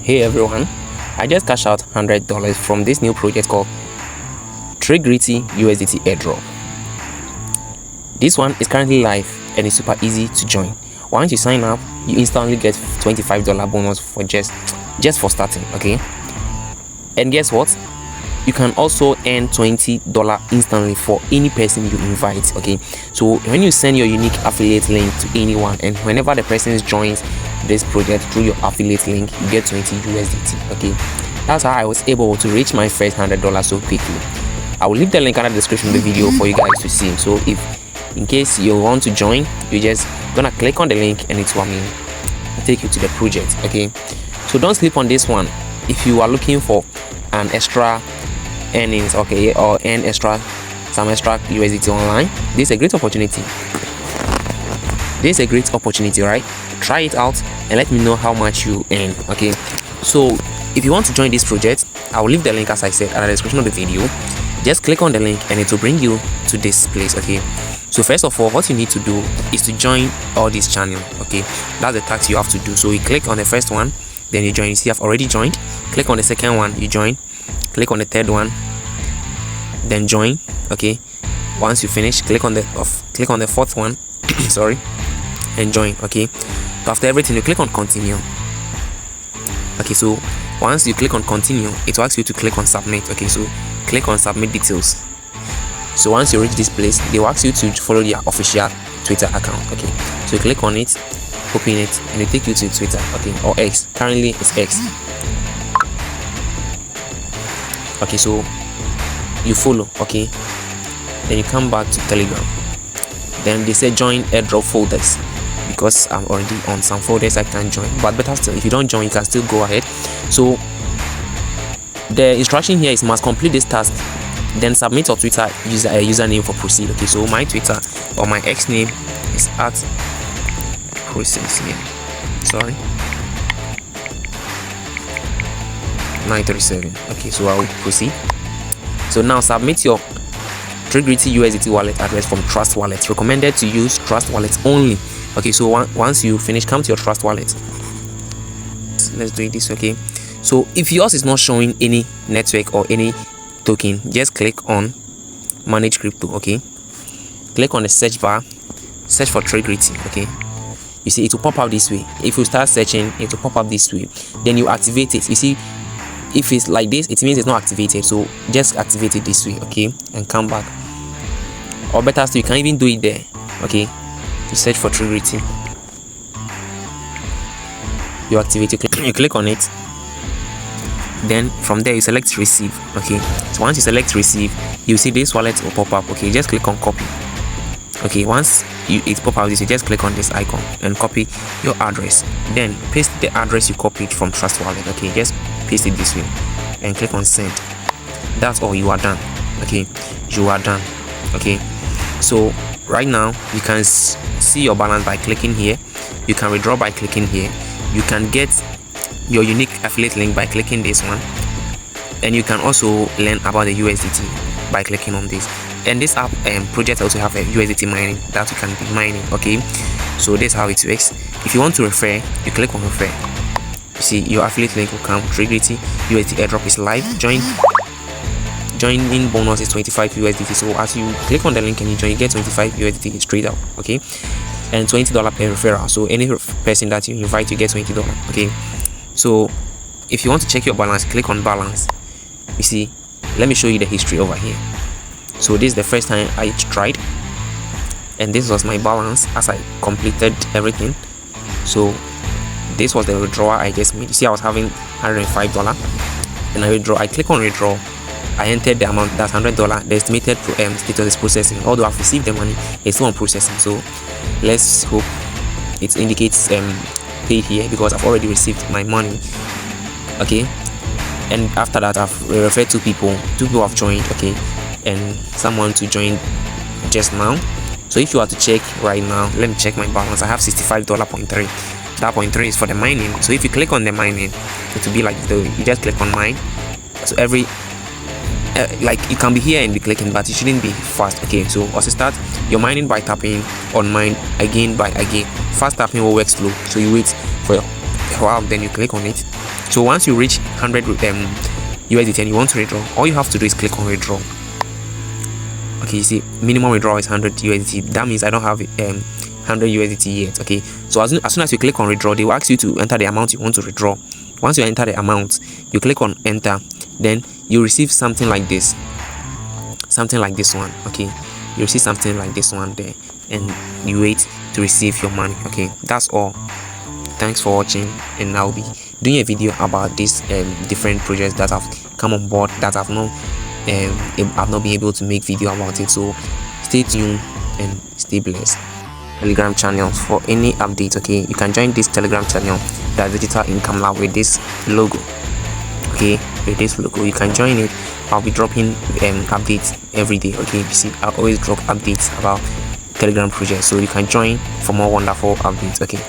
Hey everyone, I just cashed out $100 from this new project called Tregrity USDT Airdrop. This one is currently live and it's super easy to join. Once you sign up, you instantly get $25 bonus for just for starting, okay? And guess what? You can also earn $20 instantly for any person you invite, okay? So when you send your unique affiliate link to anyone, and whenever the person joins this project through your affiliate link, you get 20 USDT, okay? That's how I was able to reach my first $100 so quickly. I will leave the link under the description of the video for you guys to see. So if in case you want to join, you're just gonna click on the link and it will take you to the project, okay? So don't sleep on this one. If you are looking for an extra earnings, okay, or earn some extra USDT online, this is a great opportunity. This is a great opportunity, right? Try it out and let me know how much you earn, okay? So if you want to join this project, I will leave the link, as I said, at the description of the video. Just click on the link and it will bring you to this place, okay? So first of all, what you need to do is to join all this channel, okay? That's the task you have to do. So you click on the first one, then you join. You see I've already joined. Click on the second one, you join. Click on the third one, then join, okay? Once you finish, click on the fourth one sorry, and join, okay? So after everything, you click on continue, okay? So once you click on continue, it will ask you to click on submit, okay? So click on submit details. So once you reach this place, they will ask you to follow their official Twitter account, okay? So you click on it, open it, and it take you to Twitter, okay, or X. Currently it's X. Okay, so you follow, okay? Then you come back to Telegram. Then they say join airdrop folders. Because I'm already on some folders, I can't join. But better still, if you don't join, you can still go ahead. So the instruction here is must complete this task, then submit your Twitter username for proceed. Okay, so my Twitter or my X name is at process here. Sorry, 937. Okay, so I will proceed. So now submit your Tregrity USDT wallet address from Trust Wallet. Recommended to use Trust Wallet only. Okay, so once you finish, come to your Trust Wallet. Let's do it this, okay? So if yours is not showing any network or any token, just click on manage crypto, okay? Click on the search bar, search for Tregrity, okay? You see it will pop up this way. If you start searching, it will pop up this way. Then you activate it. You see, if it's like this, it means it's not activated. So just activate it this way, okay? And come back. Or better still, you can even do it there, okay? You search for Tregrity, you activate it, you click on it. Then from there you select receive, okay? So once you select receive, you see this wallet will pop up, okay? Just click on copy, okay? Once it pop out this, you just click on this icon and copy your address. Then paste the address you copied from Trust Wallet, okay? Just paste it this way and click on send. That's all. You are done, okay? You are done, okay? So right now you can see your balance by clicking here. You can withdraw by clicking here. You can get your unique affiliate link by clicking this one, and you can also learn about the USDT by clicking on this. And this app project also have a USDT mining that you can be mining, okay? So this is how it works. If you want to refer, you click on refer. You see your affiliate link will come. Tregrity USD Airdrop is live. Joining bonus is 25 USDT. So as you click on the link and you join, you get 25 USDT straight out, okay? And $20 per referral. So any person that you invite, you get $20, okay? So if you want to check your balance, click on balance. You see, let me show you the history over here. So this is the first time I tried, and this was my balance as I completed everything. So this was the withdrawal I just made. You see I was having $105 and I withdraw. I click on withdraw. I entered the amount, that's $100. The estimated status is processing. Although I've received the money, it's still on processing. So let's hope it indicates paid here, because I've already received my money, okay? And after that, I've referred to people. 2 people have joined, okay? And someone to join just now. So if you are to check right now, let me check my balance. I have $65.3. That 0.3 is for the mining. So if you click on the mining, it will be like you just click on mine. So every like you can be here and be clicking, but it shouldn't be fast, okay? So also start your mining by tapping on mine again by again. Fast tapping will work slow, so you wait for a while, then you click on it, So once you reach 100 USDT and you want to withdraw, all you have to do is click on withdraw. Okay, you see minimum withdrawal is 100 USDT. That means I don't have 100 USDT yet. Okay, so as soon as you click on withdraw, they will ask you to enter the amount you want to withdraw. Once you enter the amount, you click on enter, then you receive something like this, one. Okay, you receive something like this one there, and you wait to receive your money. Okay, that's all. Thanks for watching, and I'll be doing a video about these different projects that have come on board that I've not been able to make video about it. So stay tuned and stay blessed. Telegram channel for any updates. Okay, you can join this Telegram channel, that Digital Income Lab, with this logo. Okay, with this logo you can join it. I'll be dropping updates every day. Okay, you see I always drop updates about Telegram projects, so you can join for more wonderful updates. Okay.